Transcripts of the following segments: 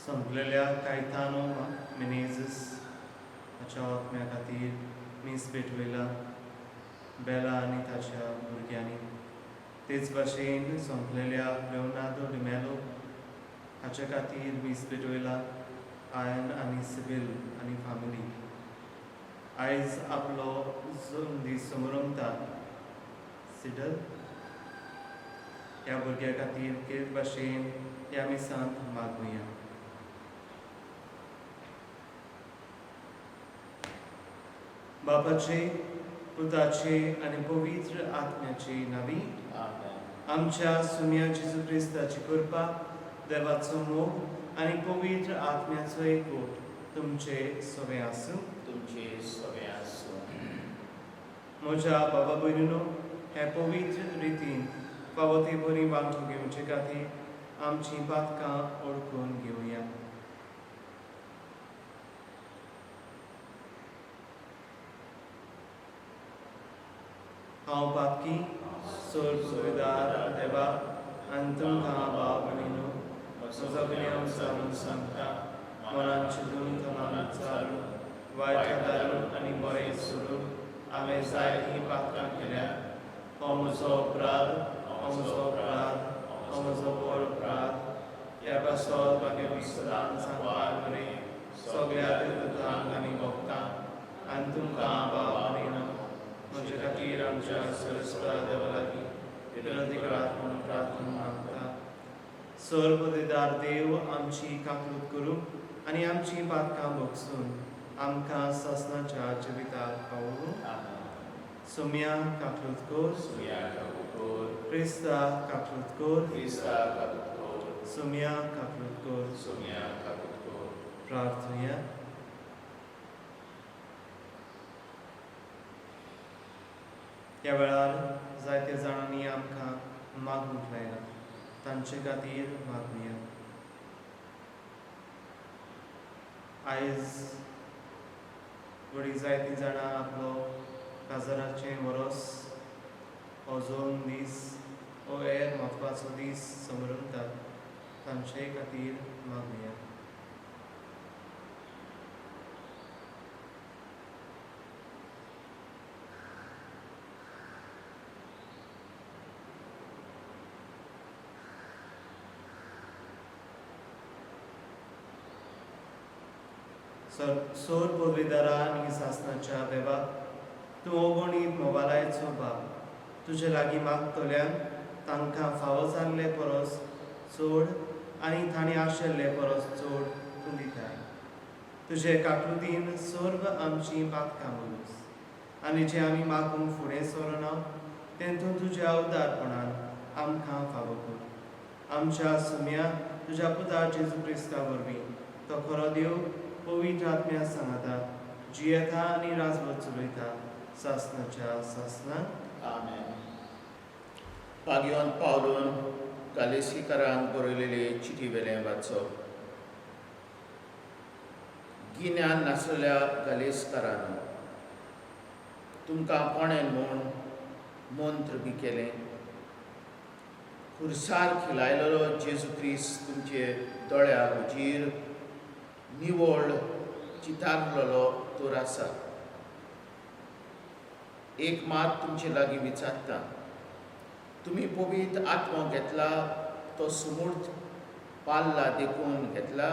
संपलेल्या कायतानो मेनेझस हाच्या आत्म्या खातीर मीस पेटवयला बेला आनी ताच्या भुरग्यांनी तेच भाशेन संपलेल्या लेवनार्दो डिमेलो हाच्या खातीर मीस पेटवयला आयन आनी सिबिल आनी फामिली आयज आपलो दीस समोरंगता सिडल ह्या भुरग्या खातीर तेच भाशेन ह्या मिसांत मागुया. बापाचे पुताचे आनी पवित्र आत्म्याचे नावी आमच्या सुम्या जेजू क्रिस्ताची कृपा देवाचो मोग आनी पवित्र आत्म्याचो एकवट तुमचे सगळे आसूं. म्हज्या बाबा भयणीनो, हे पवित्र रितीन फावो ती बरी वांटून घेवचे खातीर आमची पातकां ओळखून घेवया. हांव पातकी सोर सुविधार देवा आनी तुमकां भाव भयणीनो म्हजो गुन्यांव जाणून सांगता, मनान चिंतून तोंडान चालून वायट धाडून आनी बरें सोडून हांवें जायतीं पातकां केल्यात. हो म्हजो अपराध, हो म्हजो अपराध, हो म्हजो व्हड अपराध. ह्या पासत म्हाका विसरान सांगपाक बरें सगळ्या देवतांक आनी भक्तांक आनी तुमकां भाव भयणीनो म्हजे खातीर आमच्या सरस्वता देवा लागीं विनंती करात म्हणून प्रार्थना मागता. सर्वपदेदार देव आमची काकूट करून आनी आमची पातकां भोगसून आमकां ससनाच्या जिविताक पावूं. सुम्या काकूट कर, क्रिस्ता काकूट कर, सुम्या काकूट कर. प्रार्थना. ह्या वेळार जायत्या जाणांनी आमकां मागूंक लायला, तांचे खातीर मागुया. आयज बरी जायतीं जाणां आपलो काजाराचें वरोस हो जोन दीस हो हेर म्हत्वाचो दीस समरंतात, तांचे खातीर मागुया. सोर पदवीदारा आनी सासणाच्या देवा, तूं अगणीत मोबायलाचो बाब तुजे लागीं मागतल्यांक तांकां फावो जाल्ले परस चड आनी तांणी आशिल्ले परस चड तूं दिताय. तुजे काकुतीन सर्व आमची पातकां भोगूस आनी जें आमी मागूंक फुडें सरना तेतून तुज्या उदारपणान आमकां फावो कर. आमच्या सुम्या तुज्या पुता जेजू क्रिस्ता वरवीं तो खरो देव पवित्र आत्म्या सांगता, जियेता आनी राजवट चलयता सासणाच्या सासणाक. आमेन. पागयोन पावलून गालेसीकारांक बरयलेले चिटी वेलें वाचप. गिन्यान नासलेल्या गालेसकारांनो, तुमकां कोणें म्हूण मंत्र बी केलें? खुर्सार खिलायलेलो जेजू क्रिस्त तुमचे दोळ्या उजीर निवळ चितारलेलो तर आसा. एक मात तुमचे लागीं विचारता, तुमी पवित्र आत्मो घेतला तो सुमूर्त पाल्ला देखून घेतला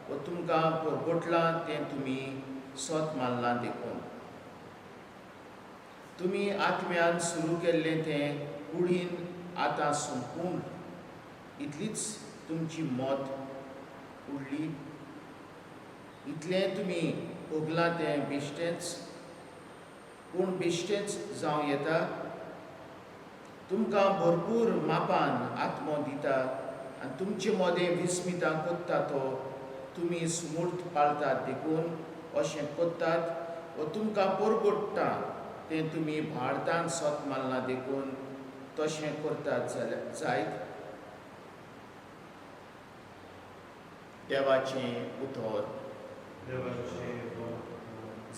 व तुमकां परगोटलां तें तुमी सोत मारलां देखून? तुमी आत्म्यान सुरू केल्लें तें कुडीन आतां संपून इतलीच तुमची मोत उरली. इतलें तुमी भोगलां तें बेश्टेंच, पूण बेश्टेंच जावं येता. तुमकां भरपूर मापान आत्मो दिता आनी तुमचे मोदें विस्मितां कोत्ता तो तुमी सुमूर्त पाळटात देखून अशें कोत्तात व तुमकां परगोडटा तें तुमी भारतान सोत मारलां देखून तशें करतात जायत. देवाचें उतर.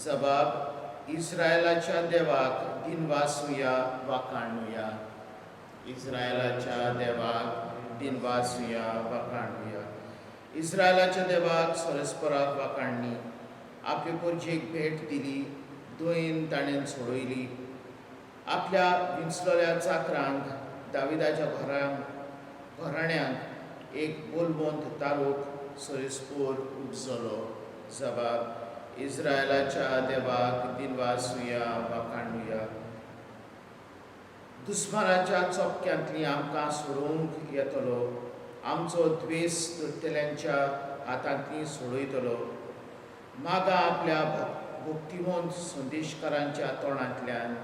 जबाब. इस्रायलाच्या देवाक दिनवासुया वाखाणुया. इस्रायलाच्या देवाक दिनवासुया वाखाणुया. इस्रायलाच्या देवाक सरस्पराक वाकाणणी आपले पोरजेक भेट दिली, दोयेन ताणें सोडयली. आपल्या विंचलोल्या चाकरांक दाविदाच्या घराण्यांक एक बोलबोंत तालूक सरस्पोर उपजलो. जबाब: इस्रायलाच्या देवाक दिनवासुया वाकाणुया. दुस्मानाच्या चोपक्यांतली आमकां सोडूंक येतलो, आमचो द्वेस धरतल्यांच्या हातांतली सोडयतलो. मागा आपल्या भक्तिमोंत संदेशकारांच्या तोंडांतल्यान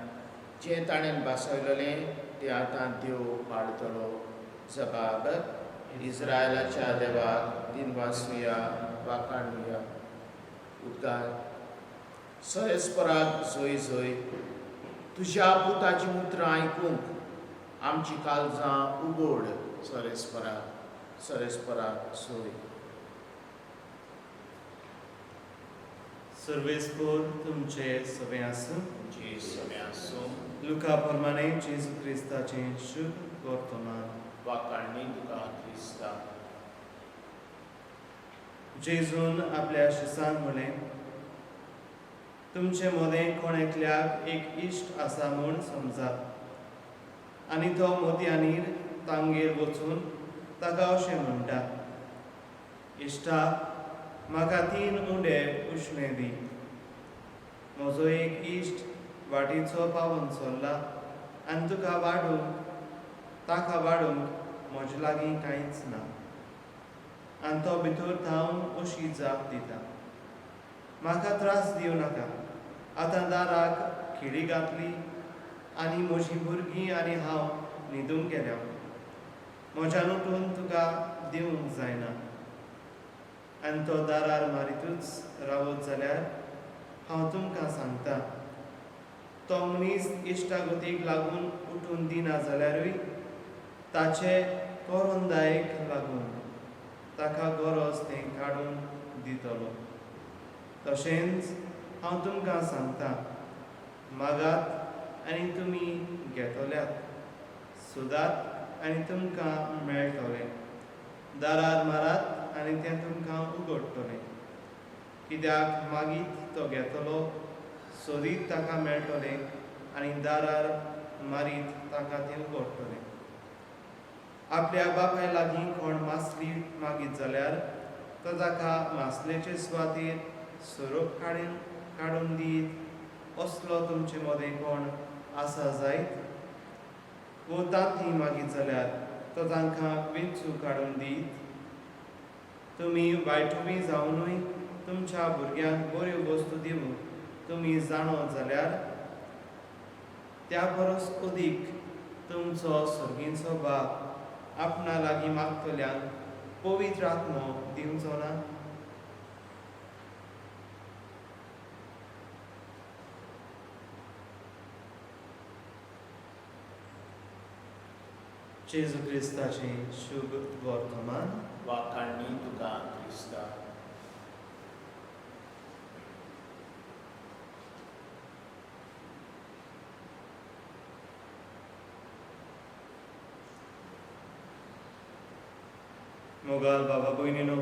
जें ताणें भासयलेलें तें आतां देव पाळटलो. जबाब: इस्रायलाच्या देवाक दिनवासुया वाकाणुया. उद्गार: सरस्पराक जय जय. तुज्या पुताची मुत्रां आयकूंक आमची काळजां उगड. सरस्पराक जय. सर्वेस्पोर तुमचे सवे आसूं. जी समे आसूं. लुका प्रमाणे जेजू क्रिस्ताचें शुभ वर्तमान. वाकाणणी तुका क्रिस्ता. जेजून आपल्या शिसांक म्हळें, तुमचे मदें कोण एकल्याक एक इश्ट आसा म्हूण समजात आनी तो मोतयांनीर तांगेर वचून ताका अशें म्हणटा, इश्टा, म्हाका 3 उंडे उश्णे दी. म्हजो एक इश्ट वाटेचो पावून चल्ला आनी ताका वाडूंक म्हजे लागीं कांयच ना. आनी तो भितर थावन अशी जाप दिता, म्हाका त्रास दिवं नाका. आतां दाराक खिडी घातली आनी म्हजीं भुरगीं आनी हांव न्हिदूंक गेल्या. म्हज्यान उठून तुका दिवंक जायना. आनी तो दारार मारीतूच रावत जाल्यार हांव तुमकां सांगता, तो मनीस इश्टागतीक लागून उठून दिना जाल्यारूय ताचे कोरोंदायेक लागून ताका गरज तें काडून दितलो. तशेंच हांव तुमकां सांगता, मागात आनी तुमी घेतल्यात, सोदात आनी तुमकां मेळटलें, दारार मारात आनी तें तुमकां उगडटलें. कित्याक मागीत तो घेतलो, सोदीत ताका मेळटलें आनी दारार मारीत ताका तें उगडटलें. आपल्या बापाय लागीं कोण मासली मागीत जाल्यार तो ताका मासलेचे सुवातेर सोरोप काडून दीत. असलो तुमचे मदें कोण आसा जायत, वो तांतीं मागीत जाल्यार तो तांकां वेंचू काडून दीत. तुमी वायटूय जावनूय तुमच्या भुरग्यांक बऱ्यो वस्तू दिवंक तुमी जाणो जाल्यार त्या परस अदीक तुमचो सर्गीचो बाप आपणा लागीं मागतल्यांक पवित्र आत्मो दिवचो ना. जेजू क्रिस्ताचें शुभ वर्तमान. वाकाणणी तुका क्रिस्ता. मोगाल बाबा भयणीनो,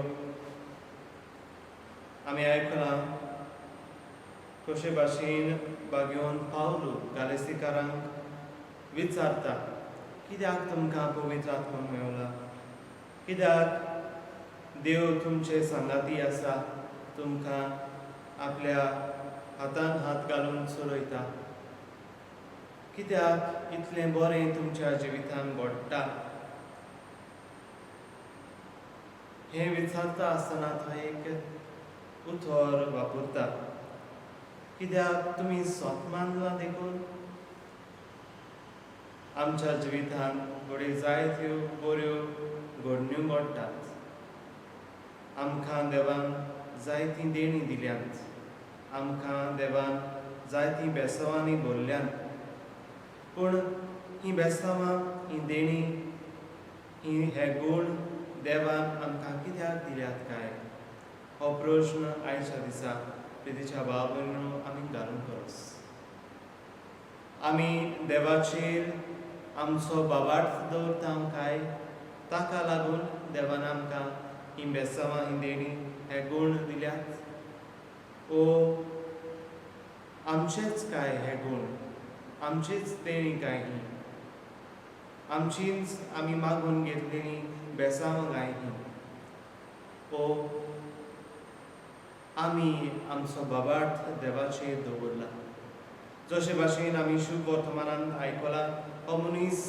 आमी आयकलां कशे भाशेन बागेवन पावलो गालेसिकारांक विचारता, कित्याक तुमकां पवित्र आत्मो मेवला, कित्याक देव तुमचे सांगाती आसा, तुमकां आपल्या हातान हात घालून चलयता, कित्याक इतलें बरें तुमच्या जिवितान घडटा. हें विचारता आसतना तो एक उतर वापरता, कित्याक तुमी स्वत मानलां देखून. आमच्या जिवितान घडये जायत्यो बऱ्यो घडण्यो घडटात. आमकां देवान जायतीं देणी दिल्यांत, आमकां देवान जायतीं बेसांवांनी भरल्यांत. पूण हीं बेसांवां, हीं देणी, हे गूण देवान आमकां कित्याक दिल्यात काय, हो प्रश्न आयच्या दिसा प्रितीच्या भाव भयणीनो आमी घालून करोस. आमी देवाचेर आमचो बाबार्थ दवरता काय, ताका लागून देवान आमकां ही बेसांवां ही देणी हे गूण दिल्यात ओ आमचेच काय हे गूण आमचीच देणी काय ही आमचीच आमी मागून घेतलेली बेसांवां काय ही ओ आमी आमचो बाबार्थ देवाचेर दवरला जशे भाशेन आमी शुभ वर्तमानांत आयकलां हो मनीस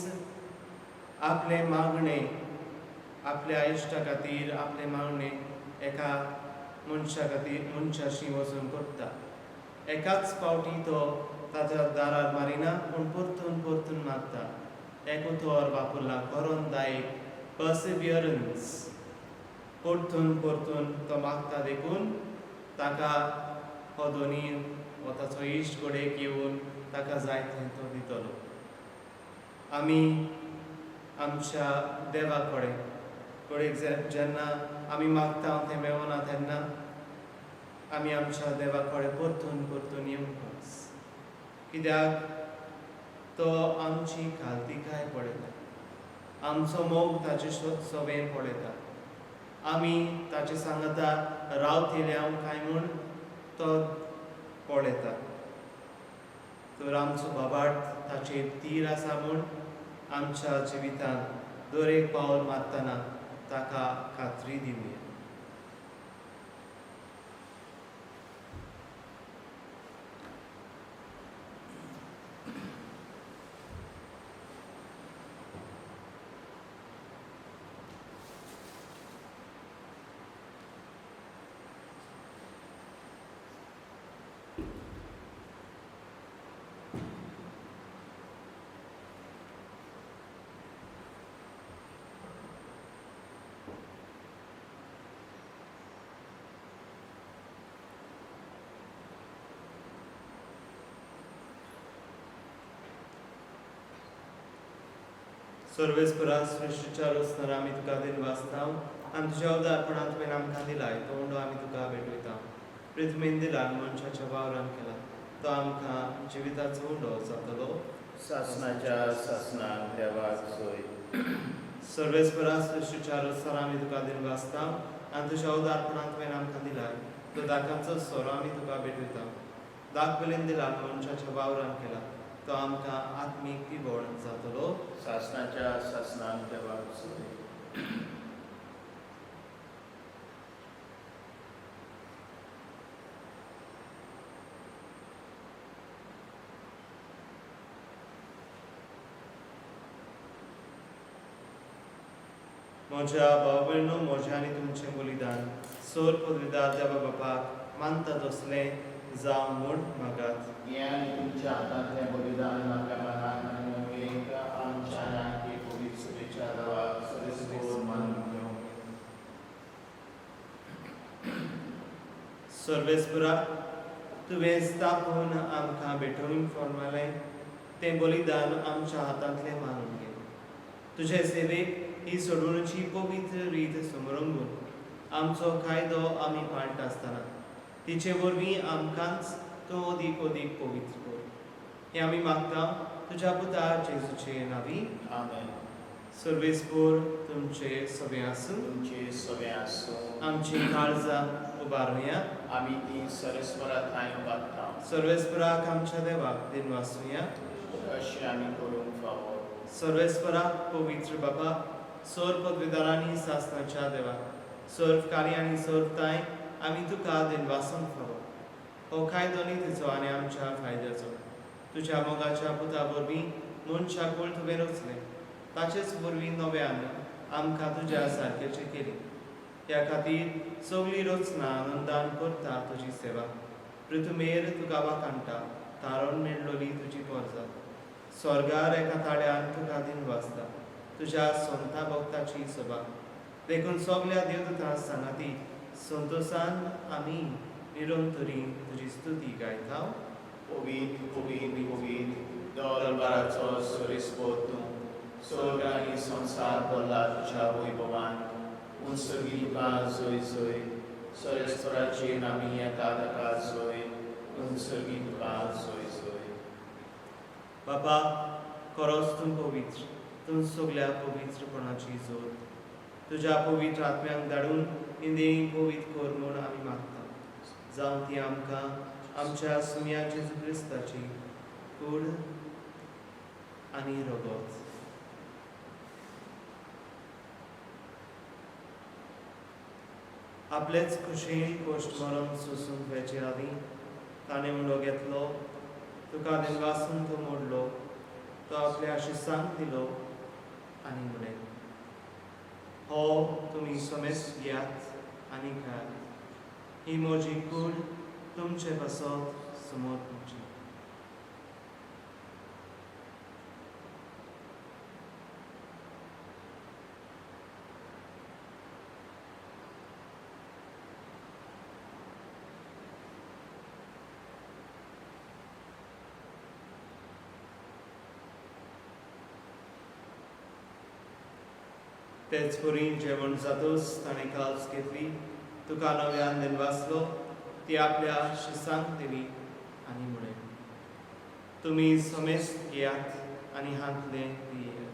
आपले मागणे आपल्या इश्टा खातीर आपले मागणे एका मनशा खातीर मनशाशी वचून करता एकाच फावटी तो ताच्या दारार मारिना पूण परतून परतून मागता एक उतर वापरला करून दायक पर्सिवियरन्स परतून परतून तो मागता देखून ताका हो दोनी वो ताचो इश्ट कडेक येवन ताका जाय तें तो दितलो आमी आमच्या देवा कडेन जेन्ना आमी मागता तें मेळना तेन्ना आमी आमच्या देवा कडेन परतून परतून येवंकच कित्याक तो आमची खालतीकाय पळयता आमचो मोग ताचे सवेन पळयता आमी ताचे सांगता रावतले हांव काय म्हूण तो पळयता तर आमचो बाबार्थ ताचेर तीर आसा म्हूण आमच्या जिवितांत दर एक पावल मारतना ताका खात्री दिवया सर्वेस्परा सृश्टीच्या रचणार आमी तुका दिन वाचता आनी तुज्या उदारपणांत तुवें आमकां दिलाय तो उंडो आमी तुका भेटयता पृथ्वीन दिलान मनशाच्या वावरान केला तो आमकां जिविताचो उंडो जातलो सासनाच्या सासनाक देवाक सोय सर्वेस्परा सृश्टीच्या रचणार आमी तुका दिन वाचता आनी तुज्या उदारपणांत तुवें आमकां दिलाय तो दाकांचो सोरो आमी तुका भेटयता दाक बेलेन दिलान मनशाच्या वावरान केला तो आमकां आत्मीक पिवण जातलो सासनाच्या सासनाक देवाक सोय म्हज्या भाव भयणो म्हजें आनी तुमचें बलिदान सोर पदवीदार देवा बापाक मानता तसलें जावं म्हूण मागात हें आनी तुमच्या हातांतलें बलिदान म्हाका मनाक आनी नवेक आमच्या नाकी पवित्र सुबेच्या देवाक सरीसभोर मानून घेवं सर्वेस्परा तुवें स्थापून आमकां भेटोवंक फॉर्मालें तें बलिदान आमच्या हातांतलें मानून घे तुजे सेवेक ही सोडूनची पवित्र रीत समरंगून आमचो कायदो आमी पाळटा आसतना तिचे वरवीं आमकांच तूं अदीक अदीक पवित्र कर हें आमी मागता तुज्या पुता जेजूचे नांवी आमेन सर्वेस्पोर तुमचे सगळे आसूं तुमचे सगळे आसूं आमची काळजां उबारुया आमी ती सरस्वरा थाय उबारता सर्वेस्पराक आमच्या देवाक दिन वाचुया अशें आमी करूंक फावो सर्वेस्पराक पवित्र बाबा सोर पदवीदारांनी सासनाच्या देवा सर्व कार्य आनी सर्वताय आमी तुका दिन वासूंक फावो हो कायदो नितीचो आनी आमच्या फायद्याचो तुज्या मोगाच्या पुता वरवीं मनशाक वळ तुवें रचलें ताचेच वरवीं नव्यान आमकां तुज्या सारकेचें केलें त्या खातीर सगळी रचना आनंदान करता तुजी सेवा पृथ्वीर तुका वाकांटा तारण मेळ्ळोली तुजी पोरजा स्वर्गार एका ताळ्यान तुका दिन वाचता तुज्या सोंता भक्ताची सभा देखून सगळ्या देवदूतां सांगाती संतोशान आमी निरंतरी तुजी स्तुती गायता पवित्र पवित्र पवित्र दरबाराचो सरीसभोर तूं स्वर्ग आनी संसार भरला तुज्या वैभवान उंचगी तुका सोय सोय सरस्वराची नामी येता ताका सोय उंचगी तुका सोय सोय बापा खरोच तूं पवित्र तूं सगळ्या पवित्रपणाची जोत तुझ्या पवित्र आत्म्यांक धाडून इंदेळी पवित्र कर म्हूण आमी मागता. जावं ती आमकां आमच्या सुम्या जेजू क्रिस्ताची कूड आनी रगत. आपलेच खुशेन कोश्ट मरण सोसून वेचे आदीं ताणें उंडो घेतलो, तुका दिनवासून तो मोडलो, तो आपल्या शिसांक दिलो आनी म्हणलें, हो तुमी समेस्त घेयात आनी खायात. ही म्हजी कूड तुमचे बसत समोर तुमची. तेच परी जेवण जातोच ताणें काल्स घेतली, तुका नव्यान दिनवासलो, ती आपल्या शिसांक दिली आनी म्हणलें, तुमी समेस्त घेयात आनी हांतलें पियेयात.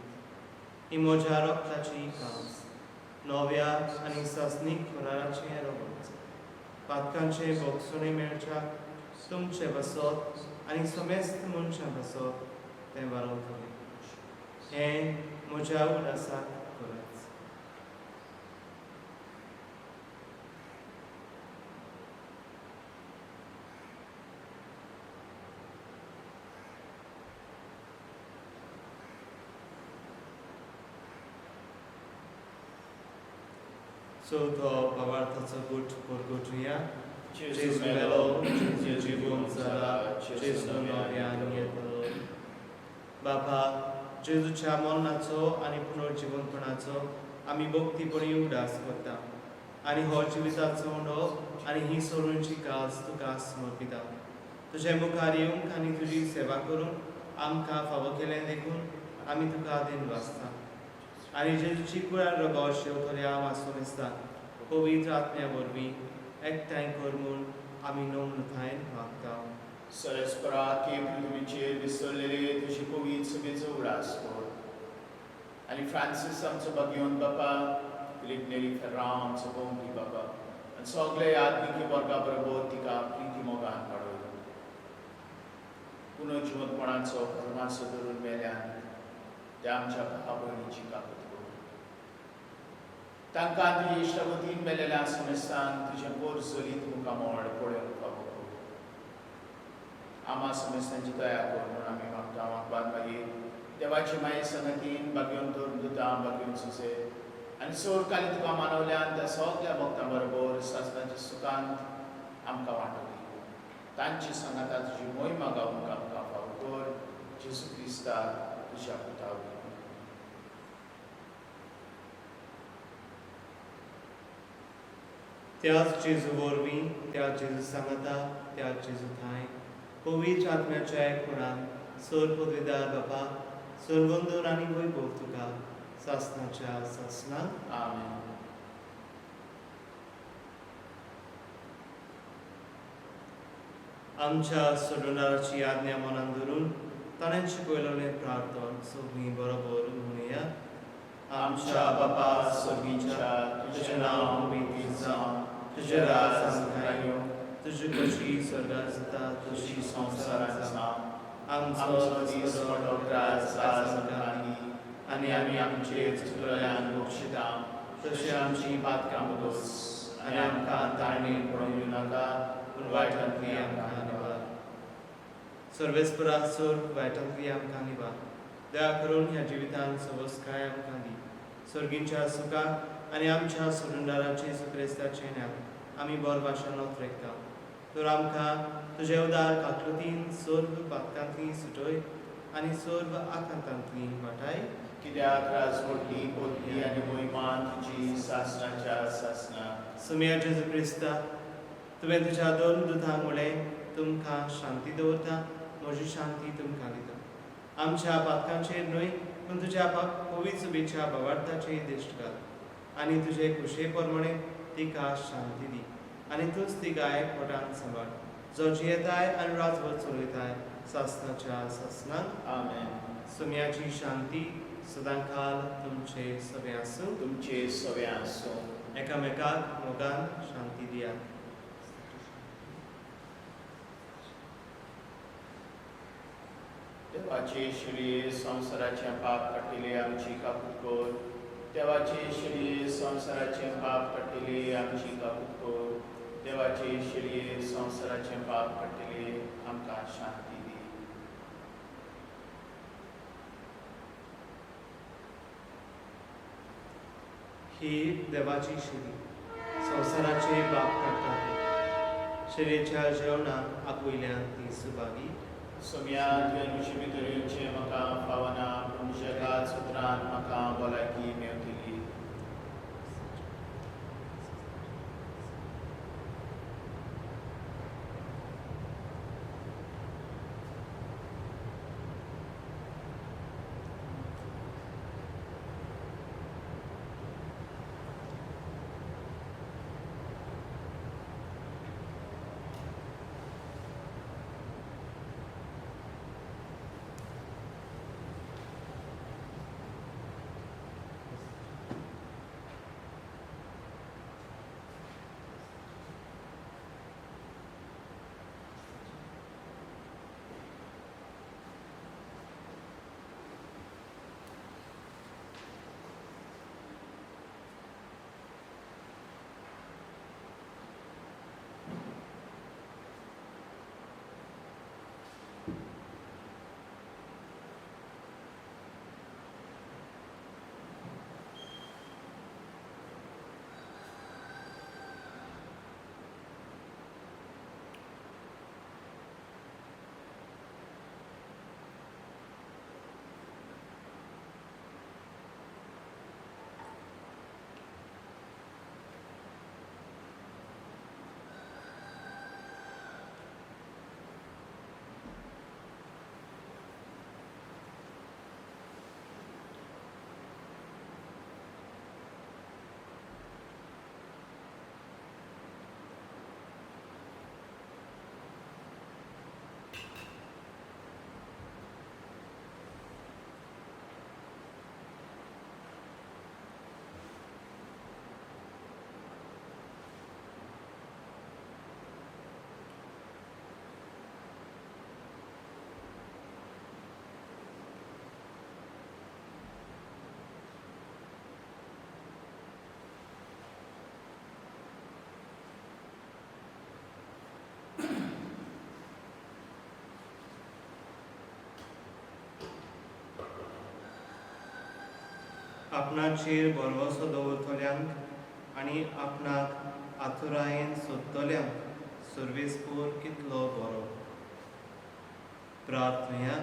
ही म्हज्या रगताची कास, नव्या आनी सस्नीक फराराचें रगत. पातकांचे बोगसणे मेळच्याक तुमचे बसत आनी समेस्त मनशां बसत तें वारवतलें. हें म्हज्या उलासाक करात. So to pawartaco gut porgotuja, Jezu melo, Jezu żywą zala, Jezu nowian jedno. Bapa, Jezuच्या मरणाचो आनी पुनर्जीवनपणाचो आमी भक्तीपणी उगडास करता आनी हो जिविताचो उंडो आनी ही सोडूंची कास तुका समर्पिता. तुजे मुखार येवंक आनी तुजी सेवा करून आमकां फावो केलें देखून आमी तुका दिनवासता. आनी जेजूची कुळार रगत शेवतल्या वासून दिसता पवित्र आत्म्या वरवीं एकठांय कर म्हूण आमी नम्रतायेन मागता. सरस्परा के पृथ्वीचेर विसरलेले तुजी पवित्र सभेचो उगडास कर. आनी फ्रांसीस आमचो भगिवन बापा, फिलीप नेरी फेर्रांव आमचो भोंवडी बाबा आनी सगळे आत्मिकी वर्गा बरोबर तिका प्रिती मोगान वाडय. पुनर्जीवनपणाचो परमाचो धरून मेल्यान त्या आमच्या भावा भयणीची काकूट कर. तांकां तुजे इश्टागतीन मेलेल्या समेस्तांक तुजें बोर चलीत मुखार मोड पळोवंक फावो कर. आमा समेस्तांची दया कर म्हूण आमी मागता. बाद मागीर देवाची माये संगतीन भाग्योन दुतां भाग्योन सुसे आनी सोर काली तुका मानवल्यान त्या सगळ्या भक्तां बरोबर सासणाच्या सुखांत आमकां वांटोवंक. तांची संगता तुजी मोहिमा गावूंक आमकां फावो कर. जेजू क्रिस्ता तुज्या पुता वरवीं. त्याच जेजू वरवीं, त्या जेजू सांगता, त्या जेजू थाय, पवित्र आत्म्याच्या एकपणान सर पदवीदार बापा, सर्वंदर आनी वैभव तुका सासणाच्या सासणाक. आमेन. आमच्या सोडवणाराची आज्ञा मनान धरून ताणें शिकयलेलें प्रार्थन सगळीं बरोबर म्हणुया. आमच्या बापा स्वर्गीच्या, तुजें नांव पवित्र जावं, तुजें राज आमकां येवं, तुजी कशी स्वर्गांत जाता तशी संवसारांत जावं. आमचो दीस पडलो आज आमकां दी, आनी आमी आमचेर चुकलेल्यांक बक्षिता तशी आमची पातकां बगोस, आनी आमकां तारणेर पडूं नाका, पूण वायटांतली आमकां निवार. सर्वेस्परा स्वर्ग वायटांतली आमकां निवार. दया करून ह्या जिवितांत सवस्काय आमकां दी. सर्गींच्या सुखाक आनी आमच्या सोडूनदाराचे सुक्रेस्ताचे नांव आमी बरो भाशेन नोतरेकता. तर आमकां तुजे उदार काकलुतीन सर्व पातकांतली सुटय आनी सर्व आकांतांतली वाटाय. कित्याक राजवटी पोतली आनी मोहिमान तुजी सासणाच्या सासणा. सुम्या जेजू क्रिस्ता, तुवें तुज्या दोन दुतांक म्हळें, तुमकां शांती दवरता, म्हजी शांती तुमकां दिता. आमच्या पातकांचेर न्हय, पूण तुज्या पवित्र सभेच्या भावार्थाचेर दिश्ट घाल आनी तुजे खुशे प्रमाणे तिका शांती दी. आनी तूंच ती गाय पोटांत सांबाळ, जो जियेताय आनी राजवट चलयताय सासणाच्या सासणाक. आमेन. सुम्याची शांती सदांकाल तुमचे सवे आसूं तुमचे सवे आसूं. एकामेकाक मोगान शांती दिया. देवाचे शिडी संवसाराचे पाप काटिले आमची कापूत कर. देवाचे शिडी संवसाराचे पाप काटिले आमची कापूत कर. देवाचे शिडी संवसाराचे पाप काटिले आमकां शांती दी. ही देवाची शिडी संवसाराचे पाप काडटा. शिडीच्या जेवणाक आपुयल्यान ती सुभागी. सोम्यात वेलुची भितरूचे म्हाका फावना पूण जगात सुत्रान म्हाका भलायकी मेवतली. आपणाचेर भरवोसो दवरतल्यांक आनी आपणाक आतुरायेन सोदतल्यांक सर्वेस्पोर कितलो बरो. प्रार्थना.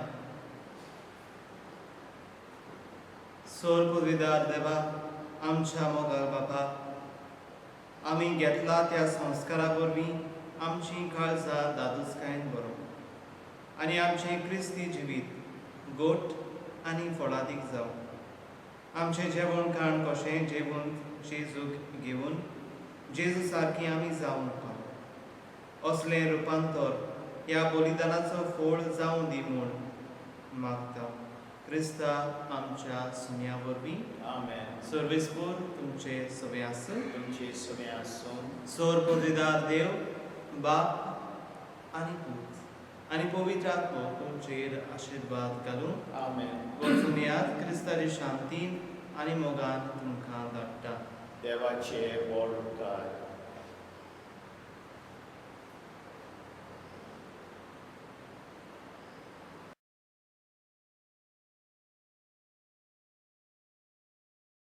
सोर पदवीदार देवा, आमच्या मोगाळ बापा, आमी घेतला त्या संस्कारा वरवीं आमची काळजां दादूचकायेन बरो आनी आमचें क्रिस्ती जिवीत गोट आनी फळादीक जावं. आमचें जेवण खाण कशें जेवून जेजूक घेवन जेजू सारकी आमी जावंक पाव. असलें रुपांतर ह्या बलिदानाचो फळ जावं दी म्हूण मागता. क्रिस्ता आमच्या सुन्या वरवीं. आमेन. सर्वेस्पोर तुमचे सवे आसूं. तुमचे सवे आसूं. सोर पदवीदार देव, बाप आनी पूत आनी पवित्र आत्मो तुमचेर आशिर्वाद घालून आमेन. वचून क्रिस्ताची शांतीन आनी मोगान तुमकां धाडटा. देवाचे बोड उपकार.